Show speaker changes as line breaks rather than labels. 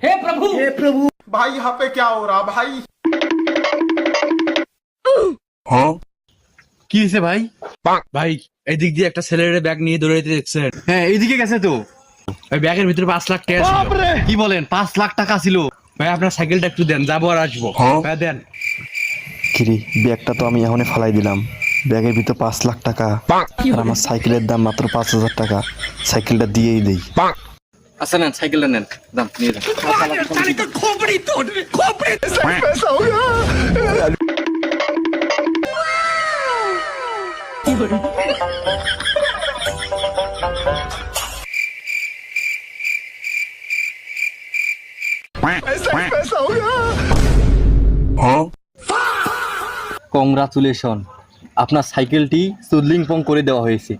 हे प्रभु
भाई यहाँ पे क्या हो रहा भाई?
কি হয়েছে ভাই?
ভাই এদিক দিয়ে একটা ছেলের ব্যাগ নিয়ে দৌড়ে যেতে দেখছেন?
হ্যাঁ এইদিকে গেছে তো।
ওই ব্যাগের ভিতরে 5 লাখ টাকা ছিল।
কি বলেন, 5 লাখ টাকা ছিল?
ভাই আপনার সাইকেলটা একটু দেন, যাবো আর আসবো। ভাই দেন।
কিরে, ব্যাগটা তো আমি এখনই ফালাই দিলাম। ব্যাগের ভিতর 5 লাখ টাকা আর আমার সাইকেলের দাম মাত্র 5,000 টাকা। সাইকেলটা দিয়েই দেই।
আচ্ছা নেন, সাইকেলটা নেন, দাম নিয়ে যান। কংগ্রাচুলেশন, আপনার সাইকেলটি সুদলিং পং করে দেওয়া হয়েছে।